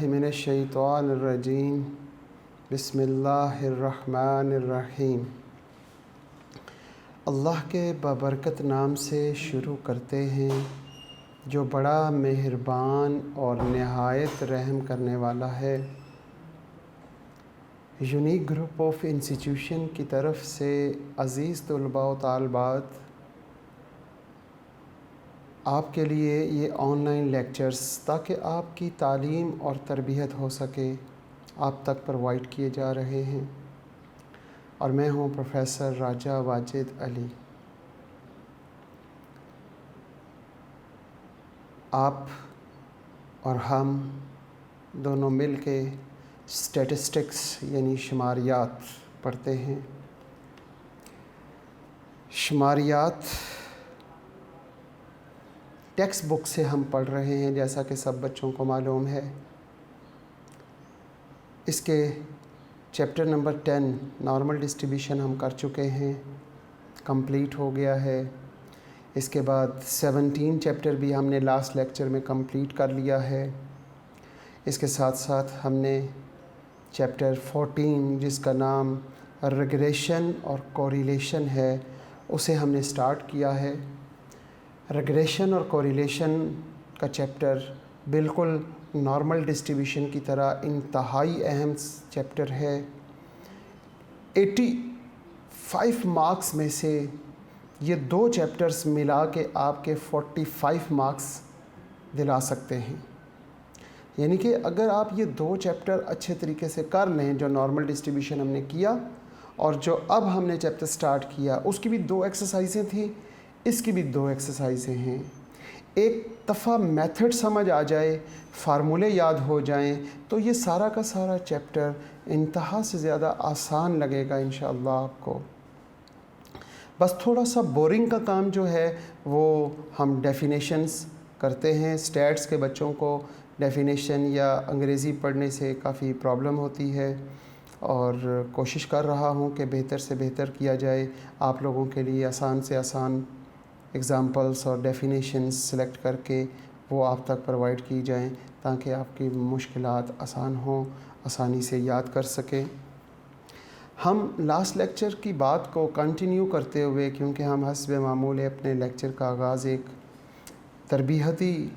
मिनश्शैतानिर्रजीम बिस्मिल्लाहिर्रहमानिर्रहीम। अल्लाह के बबरकत नाम से शुरू करते हैं जो बड़ा मेहरबान और नहायत रहम करने वाला है। यूनिक ग्रुप ऑफ इंस्टीट्यूशन की तरफ से अज़ीज़ तलबा व तालिबात, आपके लिए ये ऑनलाइन लेक्चर्स ताकि आपकी तालीम और तरबियत हो सके आप तक प्रोवाइड किए जा रहे हैं और मैं हूँ प्रोफेसर राजा वाजिद अली। आप और हम दोनों मिल के स्टैटिस्टिक्स यानी शुमारियात पढ़ते हैं। शुमारियात टेक्स्ट बुक से हम पढ़ रहे हैं, जैसा कि सब बच्चों को मालूम है। इसके चैप्टर नंबर 10 नॉर्मल डिस्ट्रीब्यूशन हम कर चुके हैं, कंप्लीट हो गया है। इसके बाद 17 चैप्टर भी हमने लास्ट लेक्चर में कंप्लीट कर लिया है। इसके साथ साथ हमने चैप्टर 14 जिसका नाम रिग्रेशन और कोरिलेशन है उसे हमने स्टार्ट किया है। रिग्रेशन और कोरिलेशन का चैप्टर बिल्कुल नॉर्मल डिस्ट्रीब्यूशन की तरह इंतहाई अहम चैप्टर है। 85 मार्क्स में से ये दो चैप्टर्स मिला के आपके 45 मार्क्स दिला सकते हैं। यानी कि अगर आप ये दो चैप्टर अच्छे तरीके से कर लें, जो नॉर्मल डिस्ट्रीब्यूशन हमने किया और जो अब हमने चैप्टर स्टार्ट किया, उसकी भी दो एक्सरसाइजें थी, इसकी भी दो एक्सरसाइजें हैं। एक दफ़ा मेथड समझ आ जाए, फार्मूले याद हो जाएं, तो ये सारा का सारा चैप्टर इंतहा से ज़्यादा आसान लगेगा इंशाअल्लाह आपको। बस थोड़ा सा बोरिंग का काम जो है वो हम डेफिनेशंस करते हैं। स्टैट्स के बच्चों को डेफिनेशन या अंग्रेज़ी पढ़ने से काफ़ी प्रॉब्लम होती है और कोशिश कर रहा हूँ कि बेहतर से बेहतर किया जाए, आप लोगों के लिए आसान से आसान एग्ज़ाम्पल्स और डेफिनेशंस सेलेक्ट करके वो आप तक प्रोवाइड की जाएं ताकि आपकी मुश्किलात आसान हों, आसानी से याद कर सकें। हम लास्ट लेक्चर की बात को कंटिन्यू करते हुए, क्योंकि हम हस्ब मामूल अपने लेक्चर का आगाज़ एक तरबीहती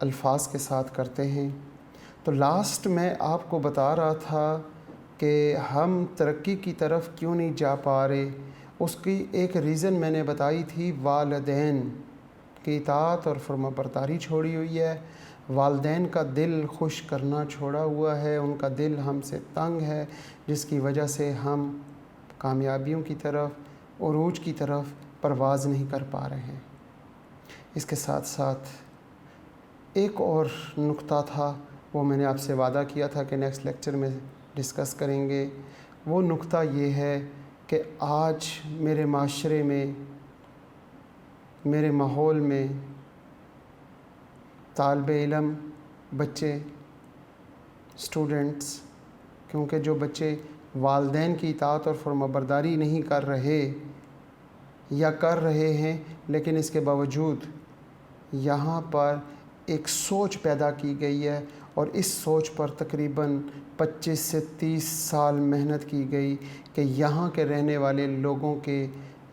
अल्फाज के साथ करते हैं, तो लास्ट में आपको बता रहा था कि हम तरक्की की तरफ क्यों नहीं जा पा रहे। उसकी एक रीज़न मैंने बताई थी, वालिदैन की इताअत और फरमाबरदारी छोड़ी हुई है। वालिदैन का दिल खुश करना छोड़ा हुआ है, उनका दिल हमसे तंग है, जिसकी वजह से हम कामयाबियों की तरफ, उरूज की तरफ परवाज़ नहीं कर पा रहे हैं। इसके साथ साथ एक और नुक्ता था, वो मैंने आपसे वादा किया था कि नेक्स्ट लेक्चर में डिस्कस करेंगे। वो नुक्ता ये है कि आज मेरे माशरे में, मेरे माहौल में तालिबे इल्म, बच्चे, स्टूडेंट्स, क्योंकि जो बच्चे वालिदैन की इताअत और फरमाबरदारी नहीं कर रहे या कर रहे हैं, लेकिन इसके बावजूद यहाँ पर एक सोच पैदा की गई है और इस सोच पर तकरीबन 25 से 30 साल मेहनत की गई कि यहाँ के रहने वाले लोगों के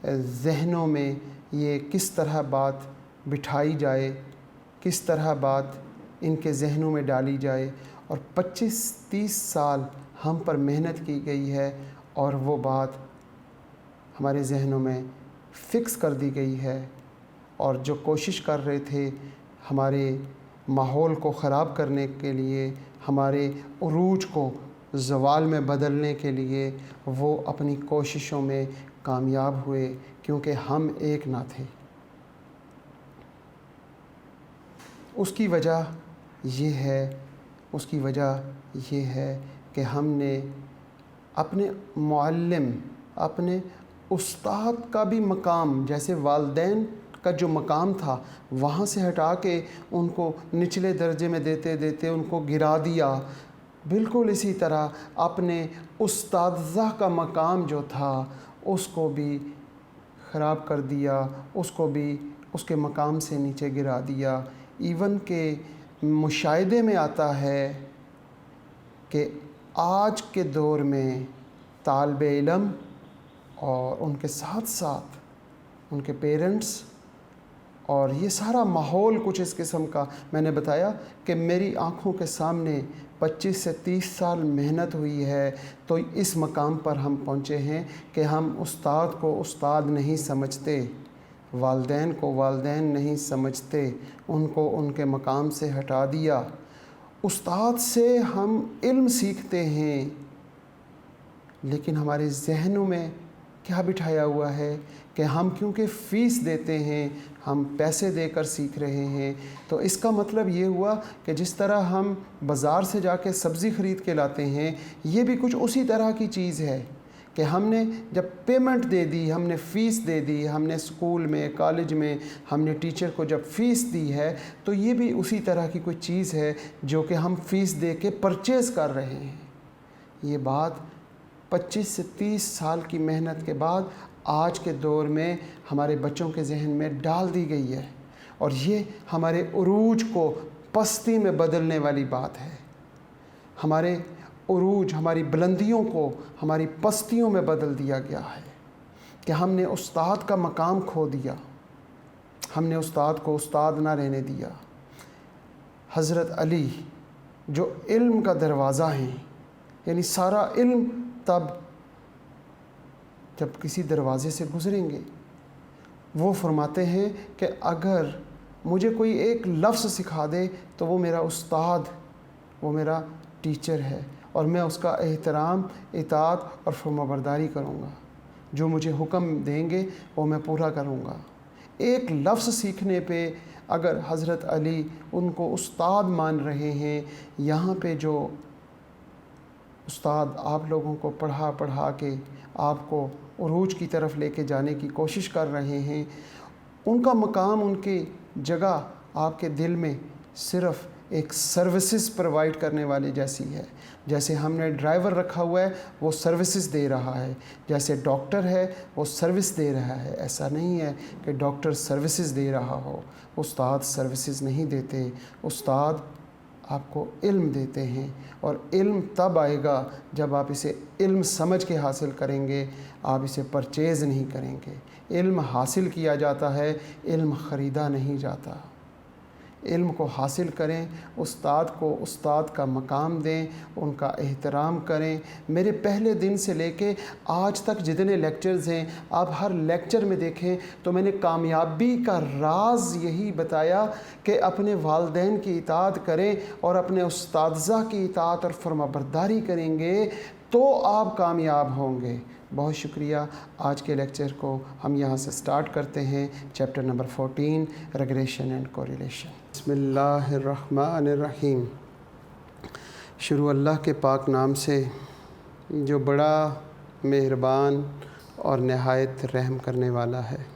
जहनों में ये किस तरह बात बिठाई जाए, किस तरह बात इनके जहनों में डाली जाए। और 25-30 साल हम पर मेहनत की गई है और वो बात हमारे जहनों में फ़िक्स कर दी गई है। और जो कोशिश कर रहे थे हमारे माहौल को ख़राब करने के लिए, हमारे उरूज को ज़वाल में बदलने के लिए, वो अपनी कोशिशों में कामयाब हुए, क्योंकि हम एक ना थे। उसकी वजह ये है कि हमने अपने मुअल्लिम, अपने उस्ताद का भी मकाम, जैसे वालिदैन का जो मकाम था वहाँ से हटा के उनको निचले दर्जे में देते देते उनको गिरा दिया। बिल्कुल इसी तरह अपने उस्ताज़ा का मकाम जो था उसको भी ख़राब कर दिया, उसको भी उसके मकाम से नीचे गिरा दिया। इवन के मुशाहिदे में आता है कि आज के दौर में तालिबे इल्म और उनके साथ साथ उनके पेरेंट्स और ये सारा माहौल कुछ इस किस्म का, मैंने बताया कि मेरी आँखों के सामने 25 से 30 साल मेहनत हुई है तो इस मकाम पर हम पहुँचे हैं कि हम उस्ताद को उस्ताद नहीं समझते, वालदैन को वालदैन नहीं समझते, उनको उनके मकाम से हटा दिया। उस्ताद से हम इल्म सीखते हैं, लेकिन हमारे जहनों में क्या बिठाया हुआ है कि हम क्योंकि फ़ीस देते हैं, हम पैसे देकर सीख रहे हैं। तो इसका मतलब ये हुआ कि जिस तरह हम बाज़ार से जाके सब्ज़ी ख़रीद के लाते हैं, ये भी कुछ उसी तरह की चीज़ है कि हमने जब पेमेंट दे दी, हमने फ़ीस दे दी, हमने स्कूल में कॉलेज में हमने टीचर को जब फ़ीस दी है, तो ये भी उसी तरह की कोई चीज़ है जो कि हम फ़ीस दे के परचेज़ कर रहे हैं। ये बात 25 से 30 साल की मेहनत के बाद आज के दौर में हमारे बच्चों के जहन में डाल दी गई है, और ये हमारे उरूज को पस्ती में बदलने वाली बात है। हमारे उरूज, हमारी बुलंदियों को हमारी पस्तियों में बदल दिया गया है कि हमने उस्ताद का मकाम खो दिया, हमने उस्ताद को उस्ताद ना रहने दिया। हज़रत अली जो इल्म का दरवाज़ा हैं, यानी सारा इल्म तब जब किसी दरवाज़े से गुज़रेंगे, वो फरमाते हैं कि अगर मुझे कोई एक लफ्ज़ सिखा दे तो वो मेरा उस्ताद, वो मेरा टीचर है, और मैं उसका एहतराम, इताअत और फरमाबरदारी करूँगा। जो मुझे हुक्म देंगे वो मैं पूरा करूँगा। एक लफ्ज़ सीखने पे अगर हज़रत अली उनको उस्ताद मान रहे हैं, यहाँ पे जो उस्ताद आप लोगों को पढ़ा पढ़ा के आपको उरूज की तरफ लेके जाने की कोशिश कर रहे हैं, उनका मकाम, उनकी जगह आपके दिल में सिर्फ़ एक सर्विसेज प्रोवाइड करने वाली जैसी है। जैसे हमने ड्राइवर रखा हुआ है वो सर्विसेज दे रहा है, जैसे डॉक्टर है वो सर्विस दे रहा है। ऐसा नहीं है कि डॉक्टर सर्विसेज दे रहा हो, उस्ताद सर्विसेज नहीं देते। उस्ताद आपको इल्म देते हैं, और इल्म तब आएगा जब आप इसे इल्म समझ के हासिल करेंगे, आप इसे परचेज़ नहीं करेंगे। इल्म हासिल किया जाता है, इल्म ख़रीदा नहीं जाता। इल्म को हासिल करें, उस्ताद को उस्ताद का मकाम दें, उनका एहतराम करें। मेरे पहले दिन से लेके आज तक जितने लेक्चर्स हैं, आप हर लेक्चर में देखें तो मैंने कामयाबी का राज यही बताया कि अपने वालदैन की इताअत करें और अपने उस्तादज़ा की इताअत और फरमाबरदारी करेंगे तो आप कामयाब होंगे। बहुत शुक्रिया। आज के लेक्चर को हम यहाँ से स्टार्ट करते हैं। Chapter number 14, regression and correlation. बिस्मिल्लाहिर्रहमानिर्रहीम। शुरू अल्लाह के पाक नाम से जो बड़ा मेहरबान और नहायत रहम करने वाला है।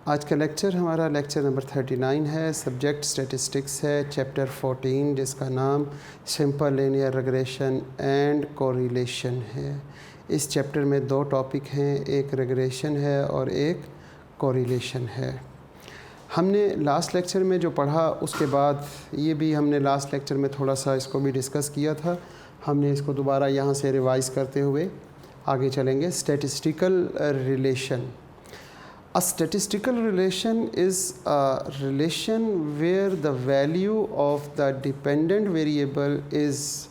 आज का लेक्चर हमारा लेक्चर नंबर 39 है। सब्जेक्ट स्टैटिस्टिक्स है। चैप्टर 14 जिसका नाम simple linear regression and correlation है। इस चैप्टर में दो टॉपिक हैं, एक रेग्रेशन है और एक कोरिलेशन है। हमने लास्ट लेक्चर में जो पढ़ा उसके बाद ये भी हमने लास्ट लेक्चर में थोड़ा सा इसको भी डिस्कस किया था। हमने इसको दोबारा यहाँ से रिवाइज़ करते हुए आगे चलेंगे। Statistical relation. A statistical relation is a relation where the value of the dependent variable is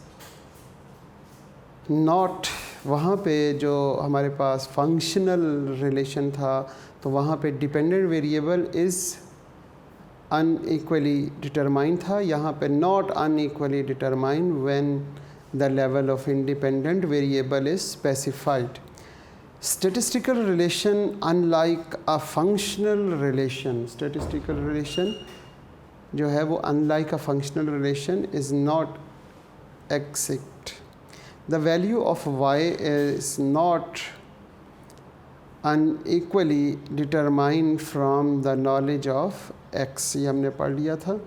not, वहाँ पे जो हमारे पास फंक्शनल रिलेशन था तो वहाँ पे dependent variable is unequally determine था। यहाँ पे not unequally determine when the level of independent variable is specified. Statistical relation, unlike a functional relation, statistical relation जो है वो unlike a functional relation is not exact. The value of y is not unequally determined from the knowledge of x. ये हमने पढ़ लिया था।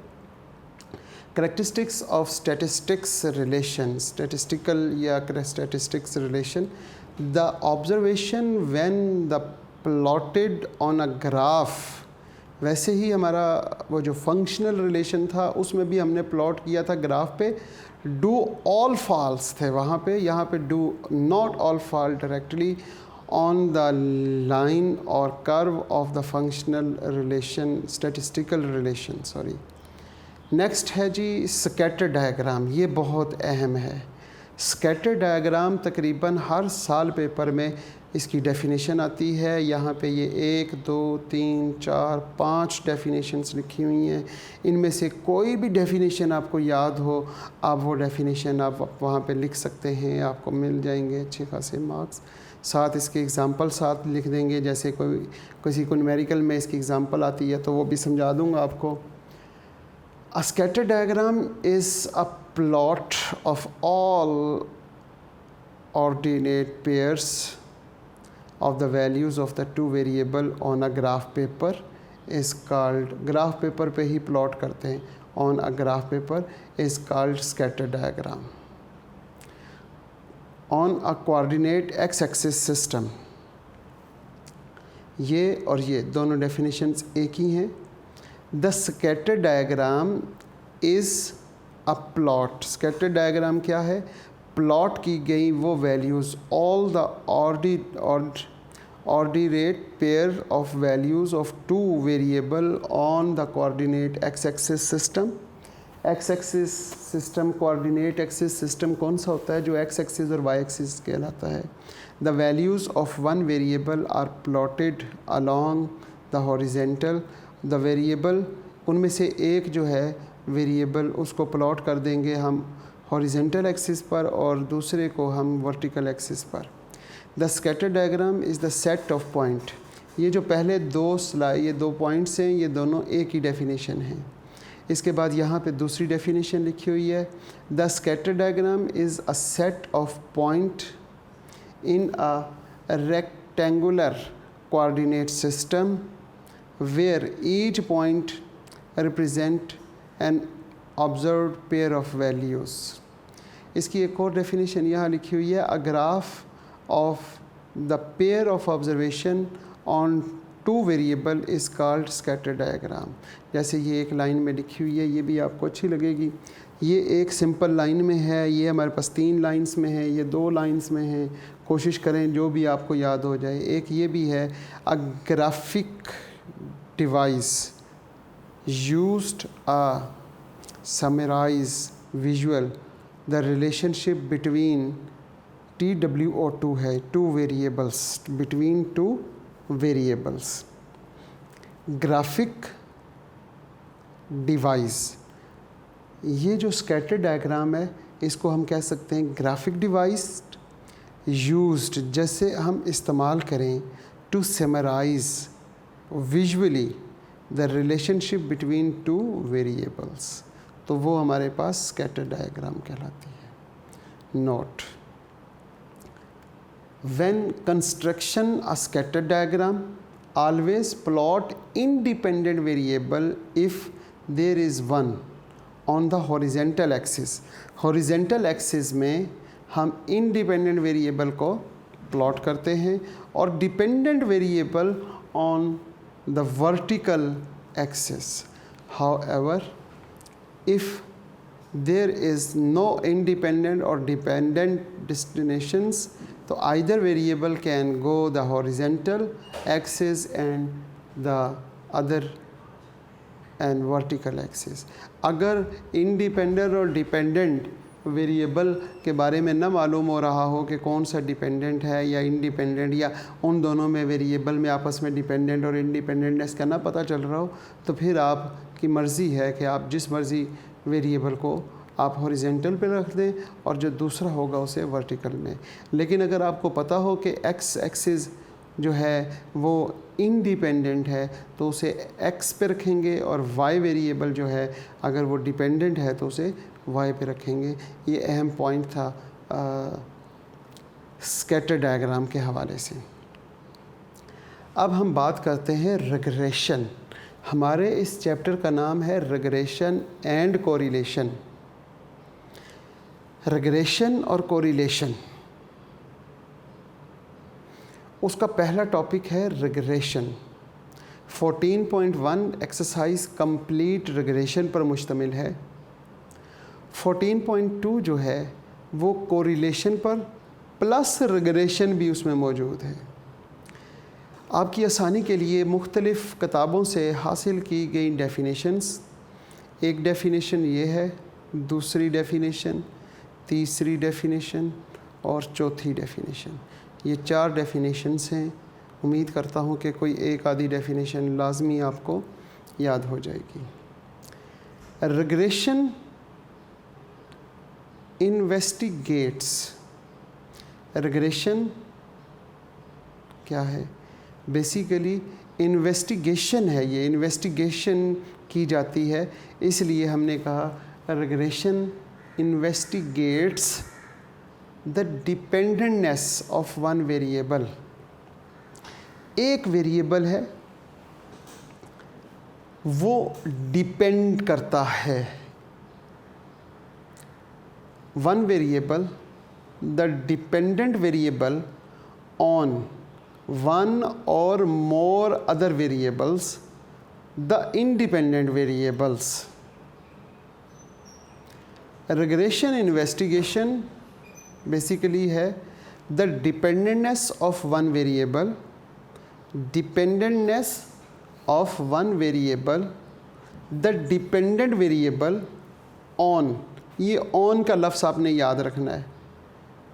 Characteristics of statistics relation, statistical या statistics relation. The observation when the plotted on a graph वैसे ही हमारा वो जो फंक्शनल रिलेशन था उसमें भी हमने प्लॉट किया था ग्राफ पे, डू ऑल फॉल्स थे वहाँ पे, यहाँ पे do not all fall directly on the line और curve of the functional relation, statistical relation, sorry. Next है जी स्कैटर डायग्राम। ये बहुत अहम है। स्कैटर डायग्राम तकरीबन हर साल पेपर में इसकी डेफिनेशन आती है। यहाँ पे ये 1 2 3 4 5 डेफिनेशंस लिखी हुई हैं। इनमें से कोई भी डेफिनेशन आपको याद हो, आप वो डेफिनेशन आप वहाँ पे लिख सकते हैं, आपको मिल जाएंगे अच्छे खासे मार्क्स। साथ इसके एग्ज़ाम्पल साथ लिख देंगे, जैसे किसी को न्यूमेरिकल में इसकी एग्ज़ाम्पल आती है तो वो भी समझा दूँगा आपको। A scatter diagram is a plot of all ordinate pairs of the values of the two variable on a graph paper is called, graph paper पे ही plot करते हैं, on a graph paper is called scatter diagram. On a coordinate x-axis system, ये और ये दोनों definitions एक ही हैं। The scatter diagram is a plot. Scatter diagram क्या है? प्लॉट की गई वो values, all the ordinate pair of values of two variable on the coordinate X axis system. X axis system, coordinate axis system कौन सा होता है? जो एक्स एक्सिस और वाई एक्सिस कहलाता है। The values of one variable are plotted along the horizontal. The variable, उनमें से एक जो है वेरिएबल उसको प्लॉट कर देंगे हम हॉरिजेंटल एक्सिस पर और दूसरे को हम वर्टिकल एक्सिस पर। The scatter diagram is the set of point. ये जो पहले ये दो पॉइंट्स हैं, ये दोनों एक ही डेफिनेशन हैं। इसके बाद यहाँ पे दूसरी डेफिनेशन लिखी हुई है, the scatter diagram is a set of point in a rectangular coordinate system where each point represent an observed pair of values। इसकी एक और डेफिनेशन यहाँ लिखी हुई है, a graph of the pair of observation on two variable is called scatter diagram। जैसे ये एक लाइन में लिखी हुई है, ये भी आपको अच्छी लगेगी। ये एक सिंपल लाइन में है, ये हमारे पास 3 लाइंस में है, ये 2 लाइंस में है। कोशिश करें जो भी आपको याद हो जाए। एक ये भी है, a graphic device used a summarize visual the relationship between TWO2 है, two variables, between two variables। Graphic device, ये जो स्कैटर डायग्राम है इसको हम कह सकते हैं ग्राफिक डिवाइस यूज्ड, जैसे हम इस्तेमाल करें to summarise visually the relationship between two variables, तो वो हमारे पास स्कैटर डायग्राम कहलाती है। Note, when construction a scatter diagram always plot independent variable if there is one on the horizontal axis। horizontal axis में हम independent variable को plot करते हैं और dependent variable on the vertical axis। however if there is no independent or dependent destinations, तो either variable can go the horizontal axis and the other and vertical axis। अगर independent और dependent variable के बारे में न मालूम हो रहा हो कि कौन सा डिपेंडेंट है या इंडिपेंडेंट, या उन दोनों में वेरिएबल में आपस में डिपेंडेंट और इंडिपेंडेंटनेस का ना पता चल रहा हो, तो फिर आपकी मर्ज़ी है कि आप जिस मर्ज़ी वेरिएबल को आप हॉरिजेंटल पे रख दें और जो दूसरा होगा उसे वर्टिकल में। लेकिन अगर आपको पता हो कि एक्स एक्सिस जो है वो इंडिपेंडेंट है तो उसे एक्स पे रखेंगे और वाई वेरिएबल जो है अगर वो डिपेंडेंट है तो उसे वाई पे रखेंगे। ये अहम पॉइंट था स्कैटर डायग्राम के हवाले से। अब हम बात करते हैं रिग्रेशन। हमारे इस चैप्टर का नाम है रिग्रेशन एंड कोरिलेशन। रिग्रेशन और कोरिलेशन, उसका पहला टॉपिक है रिग्रेशन। 14.1 एक्सरसाइज कंप्लीट रिग्रेशन पर मुश्तमिल है। 14.2 जो है वो कोरिलेशन पर प्लस रिग्रेशन भी उसमें मौजूद है। आपकी आसानी के लिए मुख्तलिफ़ किताबों से हासिल की गई डेफिनेशंस, एक डेफिनेशन ये है, दूसरी डेफिनेशन, तीसरी डेफिनेशन और चौथी डेफिनेशन। ये 4 डेफिनेशंस हैं। उम्मीद करता हूँ कि कोई एक आधी डेफिनेशन लाजमी आपको याद हो जाएगी। रिग्रेशन इन्वेस्टिगेट्स, रिग्रेशन क्या है? बेसिकली इन्वेस्टिगेशन है, ये इन्वेस्टिगेशन की जाती है, इसलिए हमने कहा regression investigates the dependentness of one variable. एक वेरिएबल है वो डिपेंड करता है, one variable the dependent variable on one or more other variables, the independent variables. Regression investigation basically है the dependentness of one variable, dependentness of one variable, the dependent variable on, ये on का लफ्ज़ आपने याद रखना है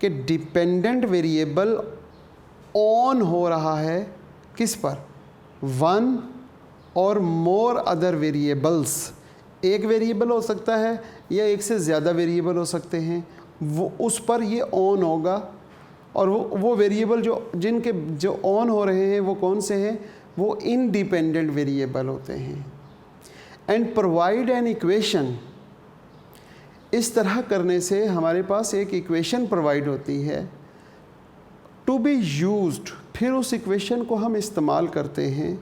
कि dependent variable on हो रहा है किस पर? वन और मोर अदर वेरिएबल्स। एक वेरिएबल हो सकता है या एक से ज़्यादा वेरिएबल हो सकते हैं, वो उस पर ये ऑन होगा। और वो वेरिएबल जो ऑन हो रहे हैं वो कौन से हैं? वो इंडिपेंडेंट वेरिएबल होते हैं। एंड प्रोवाइड एन इक्वेशन, इस तरह करने से हमारे पास एक इक्वेशन प्रोवाइड होती है टू बी यूज्ड, फिर उस इक्वेशन को हम इस्तेमाल करते हैं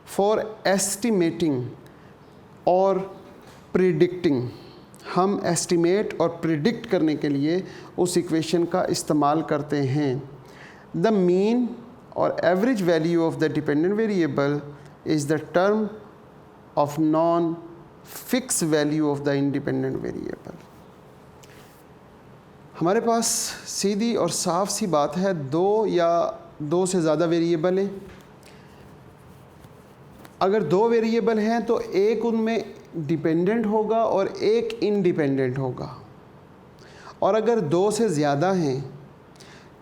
फॉर एस्टिमेटिंग और प्रिडिक्टिंग। हम एस्टिमेट और प्रिडिक्ट करने के लिए उस इक्वेशन का इस्तेमाल करते हैं। द मीन और average value of the dependent variable is the term of non fix value of the independent variable. हमारे पास सीधी और साफ सी बात है, दो या दो से ज़्यादा वेरिएबल हैं। अगर दो वेरिएबल हैं तो एक उनमें डिपेंडेंट होगा और एक इंडिपेंडेंट होगा। और अगर दो से ज़्यादा हैं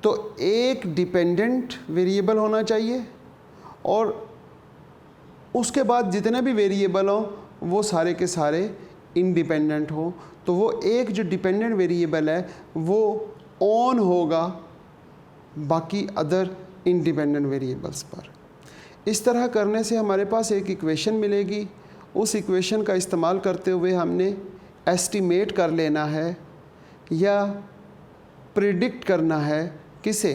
तो एक डिपेंडेंट वेरिएबल होना चाहिए और उसके बाद जितने भी वेरिएबल हों वो सारे के सारे इंडिपेंडेंट हो। तो वो एक जो डिपेंडेंट वेरिएबल है वो ऑन होगा बाकी अदर इंडिपेंडेंट वेरिएबल्स पर। इस तरह करने से हमारे पास एक इक्वेशन मिलेगी। उस इक्वेशन का इस्तेमाल करते हुए हमने एस्टिमेट कर लेना है या प्रिडिक्ट करना है किसे?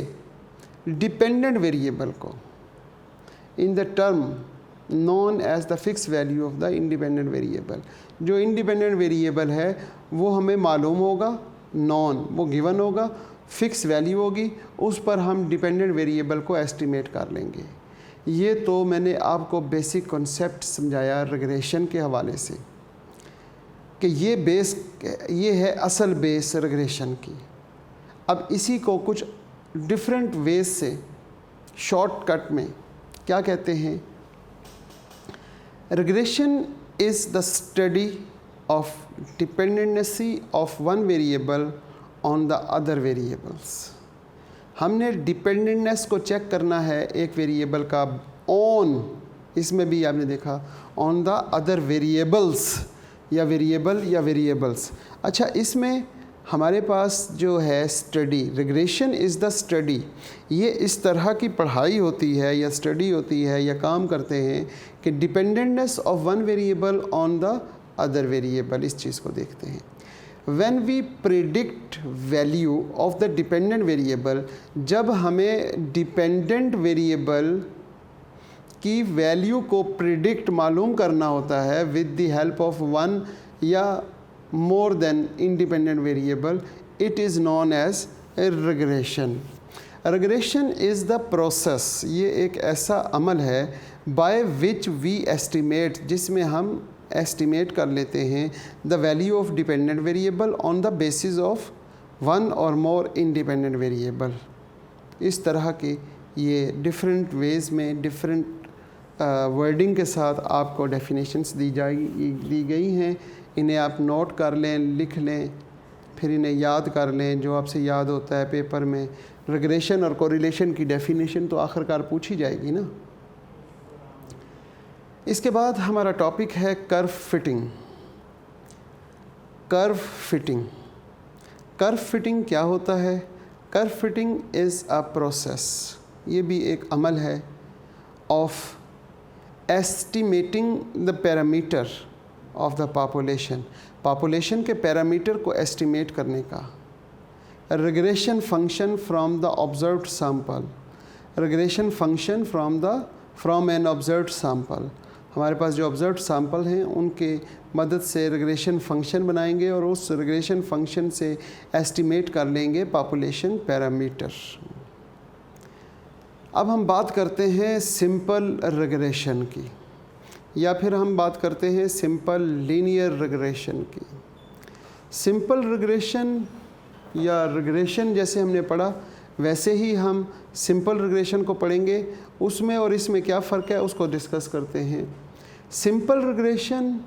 डिपेंडेंट वेरिएबल को, in the term known as the fix value of the independent variable. जो इंडिपेंडेंट वेरिएबल है वो हमें मालूम होगा, नॉन वो गिवन होगा, फिक्स वैल्यू होगी, उस पर हम डिपेंडेंट वेरिएबल को एस्टिमेट कर लेंगे। ये तो मैंने आपको बेसिक कॉन्सेप्ट समझाया रिग्रेशन के हवाले से कि ये है असल बेस रिग्रेशन की। अब इसी को कुछ डिफरेंट वेज से शॉर्टकट में क्या कहते हैं? Regression is the study of dependency of one variable on the other variables। हमने डिपेंडेंटनेस को चेक करना है एक वेरिएबल का ऑन, इसमें भी आपने देखा ऑन द अदर वेरिएबल्स या वेरिएबल्स। अच्छा, इसमें हमारे पास जो है study, regression is the study, ये इस तरह की पढ़ाई होती है या स्टडी होती है या काम करते हैं कि dependentness of one variable on the other variable, इस चीज़ को देखते हैं। When we predict value of the dependent variable, जब हमें डिपेंडेंट वेरिएबल की वैल्यू को प्रिडिक्ट मालूम करना होता है with the help of one या more than independent variable, it is known as a regression। Regression is the process, ये एक ऐसा अमल है बाय विच वी एस्टिमेट, जिसमें हम एस्टिमेट कर लेते हैं the value of dependent variable on the basis of one और मोर इंडिपेंडेंट वेरिएबल। इस तरह के ये डिफरेंट वेज़ में डिफरेंट वर्डिंग के साथ आपको डेफिनेशंस दी गई हैं। इन्हें आप नोट कर लें, लिख लें, फिर इन्हें याद कर लें, जो आपसे याद होता है पेपर में। रिग्रेशन और कोरिलेशन की डेफिनेशन तो आखिरकार पूछी जाएगी ना। इसके बाद हमारा टॉपिक है curve fitting. Curve fitting, curve fitting क्या होता है? Curve fitting is a process, ये भी एक अमल है of estimating the parameter of the population के पैरामीटर को एस्टिमेट करने का। Regression function from the observed sample, regression function from an observed sample. हमारे पास जो ऑब्जर्व्ड सैंपल हैं उनके मदद से रिग्रेशन फंक्शन बनाएंगे और उस रिग्रेशन फंक्शन से एस्टिमेट कर लेंगे पॉपुलेशन पैरामीटर। अब हम बात करते हैं सिंपल रिग्रेशन की, या फिर हम बात करते हैं सिंपल लीनियर रिग्रेशन की। सिंपल रिग्रेशन या रिग्रेशन जैसे हमने पढ़ा वैसे ही हम सिंपल रिग्रेशन को पढ़ेंगे। उसमें और इसमें क्या फ़र्क है उसको डिस्कस करते हैं। Simple regression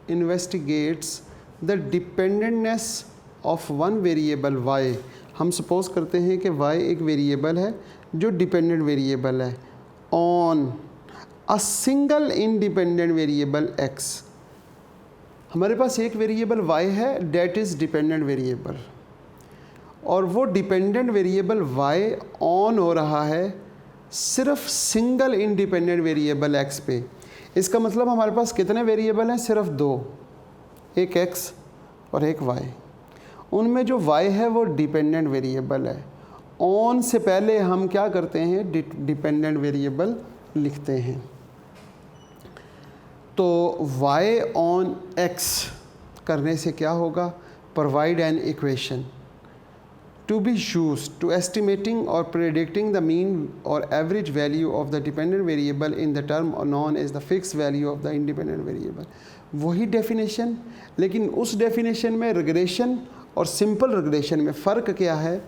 investigates the dependentness of one variable y। हम सपोज़ करते हैं कि y एक वेरिएबल है जो डिपेंडेंट वेरिएबल है on a single independent variable x। हमारे पास एक वेरिएबल y है डेट इज़ डिपेंडेंट वेरिएबल, और वो डिपेंडेंट वेरिएबल y ऑन हो रहा है सिर्फ सिंगल इंडिपेंडेंट वेरिएबल x पे। इसका मतलब हमारे पास कितने वेरिएबल हैं? सिर्फ दो, एक x और एक y। उनमें जो y है वो डिपेंडेंट वेरिएबल है। ऑन से पहले हम क्या करते हैं? डिपेंडेंट वेरिएबल लिखते हैं। तो y ऑन x करने से क्या होगा? Provide an equation to be used to estimating or predicting the mean or average value of the dependent variable in the term known as the fixed value of the independent variable। वही definition, लेकिन उस definition में regression और simple regression में फ़र्क क्या है?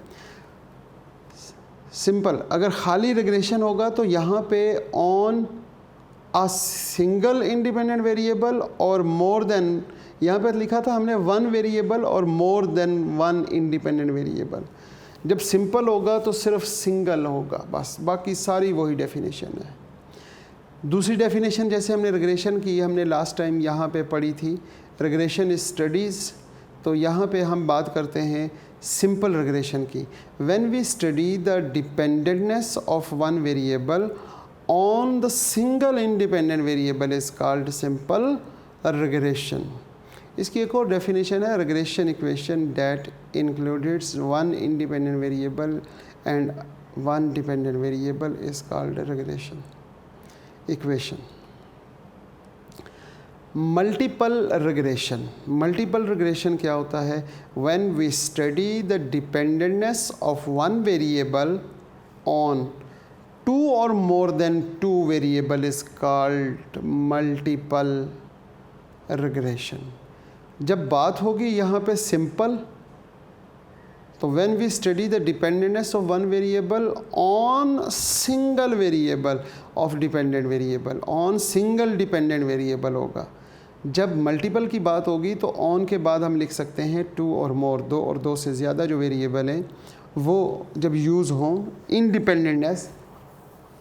Simple अगर खाली रिग्रेशन होगा तो यहाँ पे on a single independent variable और मोर देन, यहाँ पर लिखा था हमने वन वेरिएबल और more then one independent variable. जब सिंपल होगा तो सिर्फ सिंगल होगा बस, बाकी सारी वही डेफिनेशन है। दूसरी डेफिनेशन जैसे हमने रिग्रेशन की, हमने लास्ट टाइम यहाँ पे पढ़ी थी, रिग्रेशन स्टडीज़। तो यहाँ पे हम बात करते हैं सिंपल रिग्रेशन की। When we study the dependentness of one variable on the single independent variable is called simple regression. इसकी एक और डेफिनेशन है, regression equation that includes one independent variable and one dependent variable is called regression equation. Multiple regression, multiple regression क्या होता है? When we study the dependentness of one variable on two or more than two variable is called multiple regression. जब बात होगी यहाँ पे simple, तो when we study the dependentness of one variable on single variable of dependent variable, on single dependent variable होगा। जब multiple की बात होगी तो ऑन के बाद हम लिख सकते हैं टू और मोर, दो और दो से ज़्यादा जो वेरिएबल हैं वो जब यूज़ हों इंडिपेंडेंटनेस,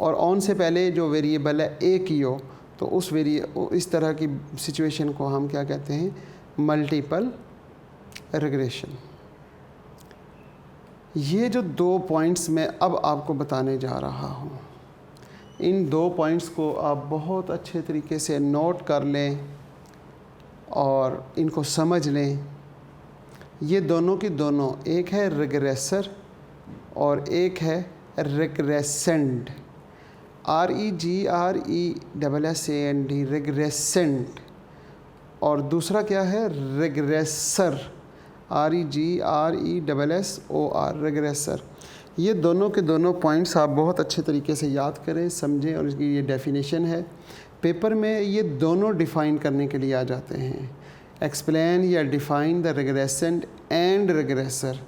और ऑन से पहले जो वेरिएबल है एक ही हो, तो उस इस तरह की सिचुएशन को हम क्या कहते हैं? Multiple regression. ये जो दो पॉइंट्स मैं अब आपको बताने जा रहा हूँ, इन दो पॉइंट्स को आप बहुत अच्छे तरीके से नोट कर लें और इनको समझ लें। ये दोनों की दोनों, एक है रिग्रेसर और एक है रिग्रेसेंड, REGRESSAND, रिग्रेसेंड। और दूसरा क्या है? Regressor, REGRESSOR, regressor. ये दोनों के दोनों पॉइंट्स आप बहुत अच्छे तरीके से याद करें, समझें, और इसकी ये डेफिनेशन है। पेपर में ये दोनों डिफ़ाइन करने के लिए आ जाते हैं, एक्सप्लेन या डिफ़ाइन द रिग्रेसेंट एंड रिग्रेसर,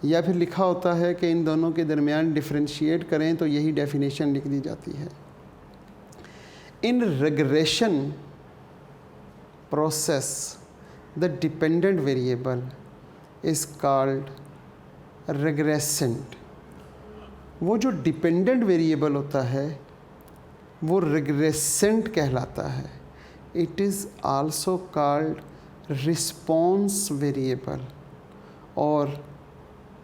या फिर लिखा होता है कि इन दोनों के दरमियान डिफ्रेंशिएट करें, तो यही डेफिनेशन लिख दी जाती है। In regression process the dependent variable is called regressand. वो जो डिपेंडेंट वेरिएबल होता है वो रिग्रेसेंट कहलाता है। It is also called response variable or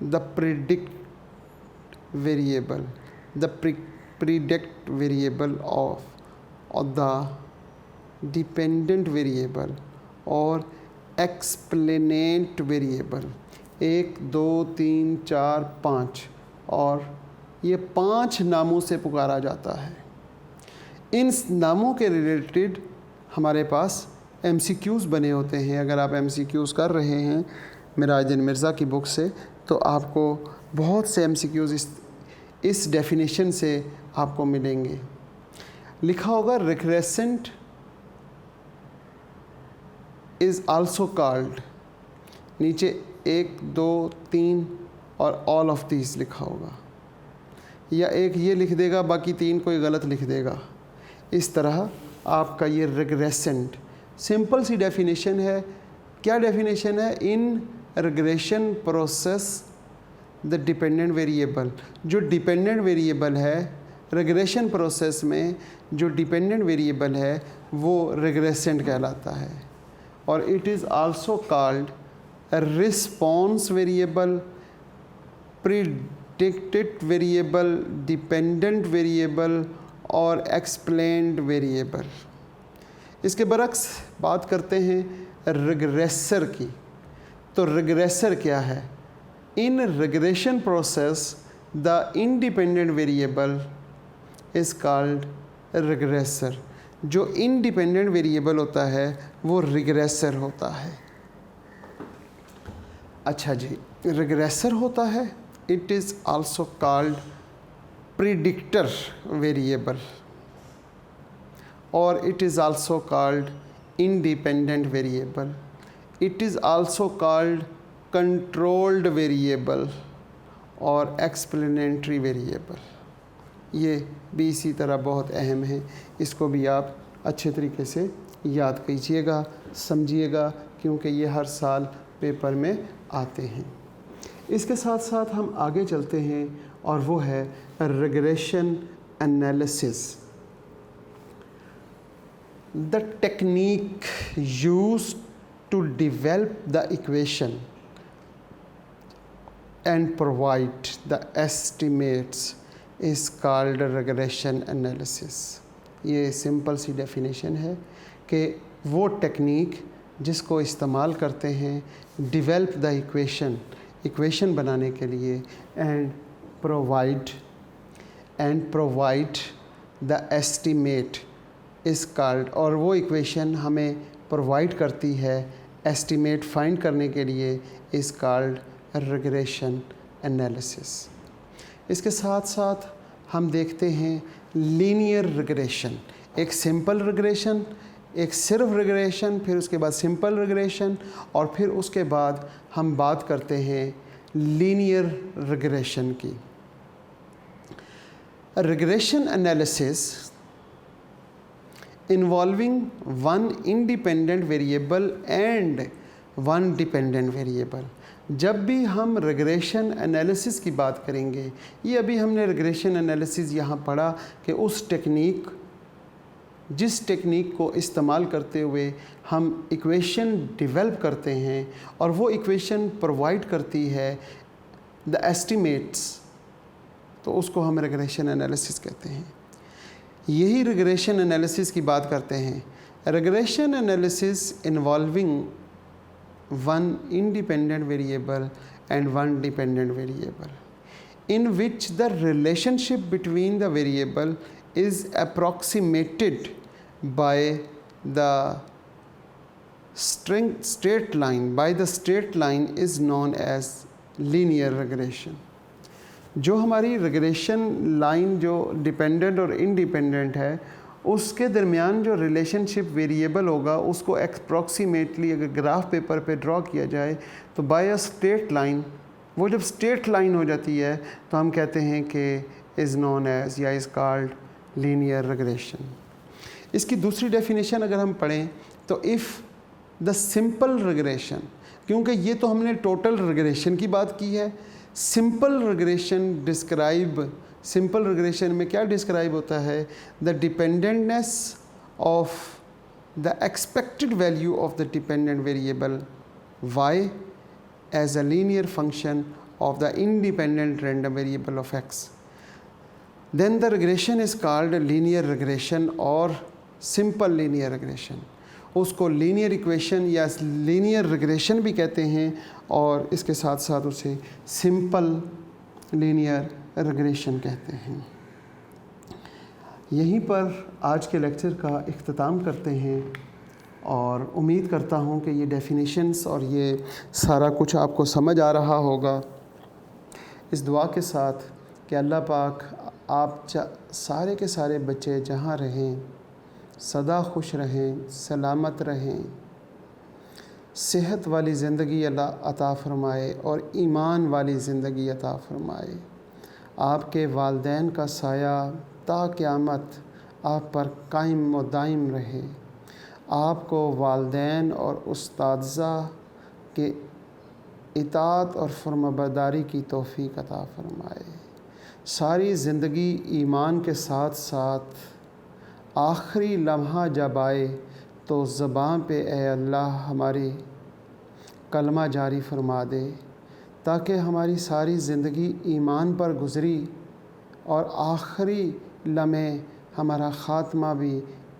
the predict variable, the predict variable of the dependent variable or explained variable. 1 2 3 4 5 और ये 5 नामों से पुकारा जाता है। इन नामों के रिलेटेड हमारे पास MCQs बने होते हैं। अगर आप MCQs कर रहे हैं मिराजुद्दीन मिर्ज़ा की बुक से, तो आपको बहुत से MCQs इस डेफिनेशन से आपको मिलेंगे। लिखा होगा रिग्रेसेंट इज़ आल्सो कॉल्ड, नीचे 1 2 3 और ऑल ऑफ दीज लिखा होगा, या एक ये लिख देगा, बाकी 3 कोई गलत लिख देगा। इस तरह आपका ये रिग्रेसेंट सिंपल सी डेफिनेशन है। क्या डेफिनेशन है? In regression process the dependent variable, जो डिपेंडेंट वेरिएबल है रिग्रेशन प्रोसेस में, जो डिपेंडेंट वेरिएबल है वो रिग्रेसेंट कहलाता है। और it is also called response variable, predicted variable, dependent variable और एक्सप्लेन्ड वेरिएबल। इसके बरक्स बात करते हैं रिग्रेसर की। तो रिग्रेसर क्या है? In regression process the independent variable is called regressor. जो इंडिपेंडेंट वेरिएबल होता है वो रिग्रेसर होता है। अच्छा जी, रिग्रेसर होता है। It is also called predictor variable और it is also called independent variable. It is also called controlled variable और एक्सप्लेनेटरी वेरिएबल। ये भी इसी तरह बहुत अहम है, इसको भी आप अच्छे तरीके से याद कीजिएगा, समझिएगा, क्योंकि ये हर साल पेपर में आते हैं। इसके साथ साथ हम आगे चलते हैं और वो है regression analysis. The technique used to develop the equation and provide the estimates is called regression analysis। ये सिंपल सी डेफिनेशन है कि वो टेक्निक जिसको इस्तेमाल करते हैं डेवलप द इक्वेशन बनाने के लिए and provide the estimate is called, और वो इक्वेशन हमें प्रोवाइड करती है एस्टिमेट फाइंड करने के लिए, इज़ कॉल्ड रिग्रेशन एनालिसिस। इसके साथ साथ हम देखते हैं लीनियर रिग्रेशन, एक सिंपल रिग्रेशन, एक सिर्फ रिग्रेशन, फिर उसके बाद सिंपल रिग्रेशन, और फिर उसके बाद हम बात करते हैं लीनियर रिग्रेशन की। Regression analysis involving one independent variable and one dependent variable. जब भी हम रिग्रेशन एनालिसिस की बात करेंगे, ये अभी हमने रिग्रेशन एनालिसिस यहाँ पढ़ा कि जिस टेक्निक को इस्तेमाल करते हुए हम इक्वेशन डेवलप करते हैं और वो इक्वेशन प्रोवाइड करती है द एस्टिमेट्स, तो उसको हम रिग्रेशन एनालिसिस कहते हैं। यही रिग्रेशन एनालिसिस की बात करते हैं। Regression analysis involving one independent variable and one dependent variable, in which the relationship between the variable is approximated by the straight line is known as linear regression। जो हमारी regression line जो dependent और independent है उसके दरमियान जो relationship variable होगा उसको अप्रॉक्सीमेटली अगर ग्राफ पेपर पे ड्रॉ किया जाए तो बाय अ स्ट्रेट लाइन, वो जब स्ट्रेट लाइन हो जाती है तो हम कहते हैं कि इज़ नोन एज या इज़ कॉल्ड लीनियर रिग्रेशन। इसकी दूसरी डेफिनेशन अगर हम पढ़ें तो इफ़ द सिंपल रिग्रेशन, क्योंकि ये तो हमने टोटल रिग्रेशन की बात की है, सिंपल रिग्रेशन में क्या डिस्क्राइब होता है, the dependentness of the expected value of the dependent variable y as a linear function of the independent random variable of x. Then the regression is called linear regression और simple linear regression. उसको linear equation या linear regression भी कहते हैं और इसके साथ साथ उसे सिंपल लीनियर रिग्रेशन कहते हैं। यहीं पर आज के लेक्चर का इख्तिताम करते हैं और उम्मीद करता हूँ कि ये डेफिनेशंस और ये सारा कुछ आपको समझ आ रहा होगा। इस दुआ के साथ कि अल्लाह पाक आप सारे के सारे बच्चे जहाँ रहें सदा खुश रहें, सलामत रहें, सेहत वाली ज़िंदगी अल्लाह अता फ़रमाए और ईमान वाली ज़िंदगी अता फ़रमाए। आपके वालिदैन का साया ता क़यामत आप पर कायम व दायम रहे। आपको वालिदैन और उस्ताज़ा के इताअत और फरमाबरदारी की तौफ़ीक़ अता फ़रमाए। सारी ज़िंदगी ईमान के साथ साथ आखिरी लम्हा जब आए तो ज़बान पे ए अल्लाह हमारी कलमा जारी फरमा दे, ताकि हमारी सारी ज़िंदगी ईमान पर गुज़री और आखिरी लम्हे हमारा ख़ात्मा भी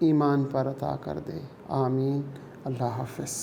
ईमान पर अता कर दे। आमीन। अल्लाह हाफ़िज़।